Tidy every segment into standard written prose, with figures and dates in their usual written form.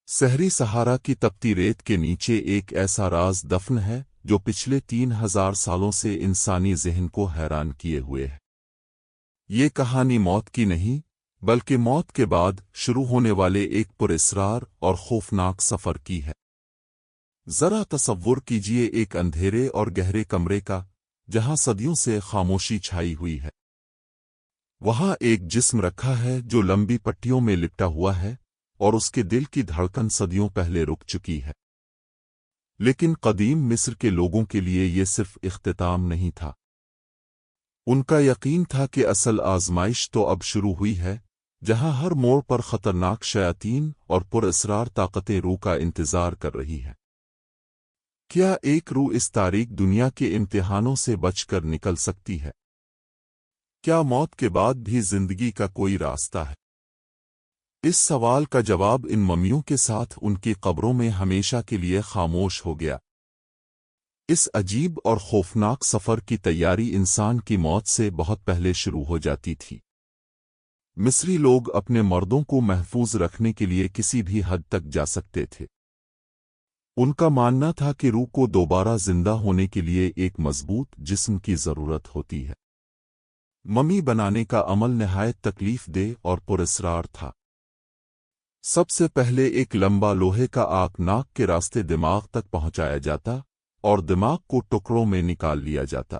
سحری صحارا کی تپتی ریت کے نیچے ایک ایسا راز دفن ہے جو پچھلے 3000 سالوں سے انسانی ذہن کو حیران کیے ہوئے ہے۔ یہ کہانی موت کی نہیں بلکہ موت کے بعد شروع ہونے والے ایک پراسرار اور خوفناک سفر کی ہے۔ ذرا تصور کیجئے ایک اندھیرے اور گہرے کمرے کا جہاں صدیوں سے خاموشی چھائی ہوئی ہے۔ وہاں ایک جسم رکھا ہے جو لمبی پٹیوں میں لپٹا ہوا ہے اور اس کے دل کی دھڑکن صدیوں پہلے رک چکی ہے۔ لیکن قدیم مصر کے لوگوں کے لیے یہ صرف اختتام نہیں تھا۔ ان کا یقین تھا کہ اصل آزمائش تو اب شروع ہوئی ہے، جہاں ہر موڑ پر خطرناک شیاطین اور پراسرار طاقتیں روح کا انتظار کر رہی ہیں۔ کیا ایک روح اس تاریک دنیا کے امتحانوں سے بچ کر نکل سکتی ہے؟ کیا موت کے بعد بھی زندگی کا کوئی راستہ ہے؟ اس سوال کا جواب ان ممیوں کے ساتھ ان کی قبروں میں ہمیشہ کے لیے خاموش ہو گیا۔ اس عجیب اور خوفناک سفر کی تیاری انسان کی موت سے بہت پہلے شروع ہو جاتی تھی۔ مصری لوگ اپنے مردوں کو محفوظ رکھنے کے لیے کسی بھی حد تک جا سکتے تھے۔ ان کا ماننا تھا کہ روح کو دوبارہ زندہ ہونے کے لیے ایک مضبوط جسم کی ضرورت ہوتی ہے۔ ممی بنانے کا عمل نہایت تکلیف دہ اور پراسرار تھا۔ سب سے پہلے ایک لمبا لوہے کا آک ناک کے راستے دماغ تک پہنچایا جاتا اور دماغ کو ٹکڑوں میں نکال لیا جاتا۔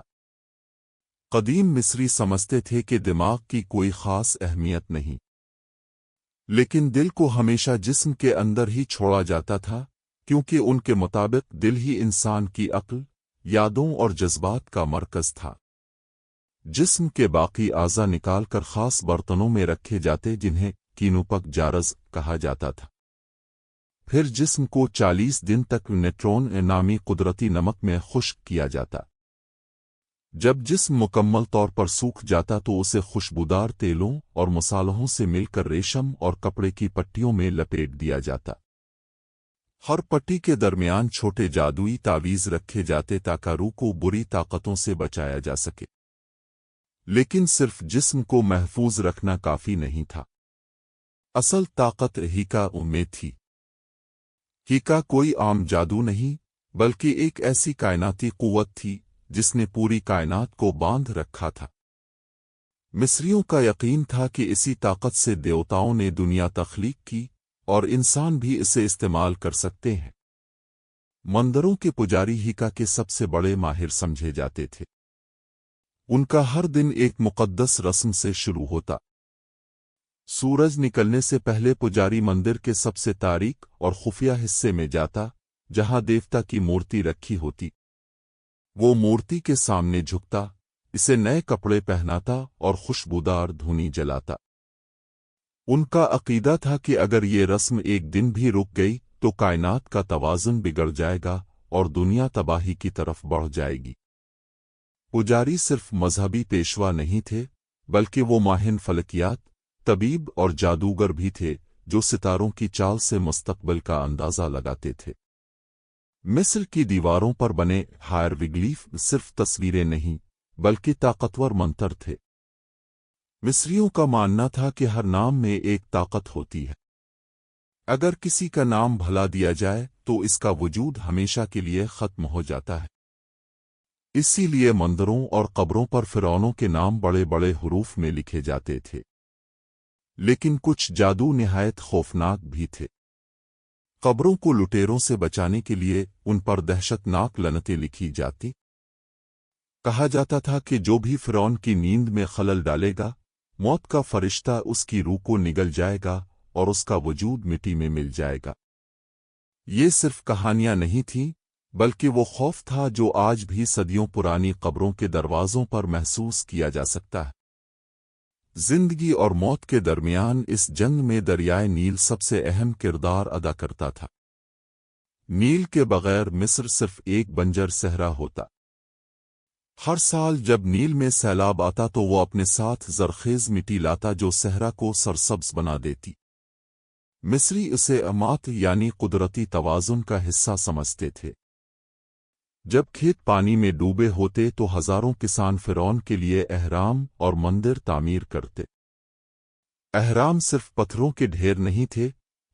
قدیم مصری سمجھتے تھے کہ دماغ کی کوئی خاص اہمیت نہیں، لیکن دل کو ہمیشہ جسم کے اندر ہی چھوڑا جاتا تھا، کیونکہ ان کے مطابق دل ہی انسان کی عقل، یادوں اور جذبات کا مرکز تھا۔ جسم کے باقی اعضاء نکال کر خاص برتنوں میں رکھے جاتے جنہیں کینوپک جارز کہا جاتا تھا۔ پھر جسم کو 40 دن تک نیٹرون نامی قدرتی نمک میں خشک کیا جاتا۔ جب جسم مکمل طور پر سوکھ جاتا تو اسے خوشبودار تیلوں اور مصالحوں سے مل کر ریشم اور کپڑے کی پٹیوں میں لپیٹ دیا جاتا۔ ہر پٹی کے درمیان چھوٹے جادوئی تعویذ رکھے جاتے تاکہ روح کو بری طاقتوں سے بچایا جا سکے۔ لیکن صرف جسم کو محفوظ رکھنا کافی نہیں تھا۔ اصل طاقت ہیکا میں تھی۔ ہیکا کوئی عام جادو نہیں بلکہ ایک ایسی کائناتی قوت تھی جس نے پوری کائنات کو باندھ رکھا تھا۔ مصریوں کا یقین تھا کہ اسی طاقت سے دیوتاؤں نے دنیا تخلیق کی اور انسان بھی اسے استعمال کر سکتے ہیں۔ مندروں کے پجاری ہیکا کے سب سے بڑے ماہر سمجھے جاتے تھے۔ ان کا ہر دن ایک مقدس رسم سے شروع ہوتا۔ سورج نکلنے سے پہلے پجاری مندر کے سب سے تاریک اور خفیہ حصے میں جاتا جہاں دیوتا کی مورتی رکھی ہوتی۔ وہ مورتی کے سامنے جھکتا، اسے نئے کپڑے پہناتا اور خوشبودار دھونی جلاتا۔ ان کا عقیدہ تھا کہ اگر یہ رسم ایک دن بھی رک گئی تو کائنات کا توازن بگڑ جائے گا اور دنیا تباہی کی طرف بڑھ جائے گی۔ پجاری صرف مذہبی پیشوا نہیں تھے بلکہ وہ ماہر فلکیات، طبیب اور جادوگر بھی تھے جو ستاروں کی چال سے مستقبل کا اندازہ لگاتے تھے۔ مصر کی دیواروں پر بنے ہائروگلیف صرف تصویریں نہیں بلکہ طاقتور منتر تھے۔ مصریوں کا ماننا تھا کہ ہر نام میں ایک طاقت ہوتی ہے۔ اگر کسی کا نام بھلا دیا جائے تو اس کا وجود ہمیشہ کے لیے ختم ہو جاتا ہے۔ اسی لیے مندروں اور قبروں پر فرعونوں کے نام بڑے بڑے حروف میں لکھے جاتے تھے۔ لیکن کچھ جادو نہایت خوفناک بھی تھے۔ قبروں کو لٹیروں سے بچانے کے لیے ان پر دہشت ناک لعنتیں لکھی جاتی۔ کہا جاتا تھا کہ جو بھی فرعون کی نیند میں خلل ڈالے گا، موت کا فرشتہ اس کی روح کو نگل جائے گا اور اس کا وجود مٹی میں مل جائے گا۔ یہ صرف کہانیاں نہیں تھیں بلکہ وہ خوف تھا جو آج بھی صدیوں پرانی قبروں کے دروازوں پر محسوس کیا جا سکتا ہے۔ زندگی اور موت کے درمیان اس جنگ میں دریائے نیل سب سے اہم کردار ادا کرتا تھا۔ نیل کے بغیر مصر صرف ایک بنجر صحرا ہوتا۔ ہر سال جب نیل میں سیلاب آتا تو وہ اپنے ساتھ زرخیز مٹی لاتا جو صحرا کو سرسبز بنا دیتی۔ مصری اسے امات یعنی قدرتی توازن کا حصہ سمجھتے تھے۔ جب کھیت پانی میں ڈوبے ہوتے تو ہزاروں کسان فرعون کے لیے اہرام اور مندر تعمیر کرتے۔ اہرام صرف پتھروں کے ڈھیر نہیں تھے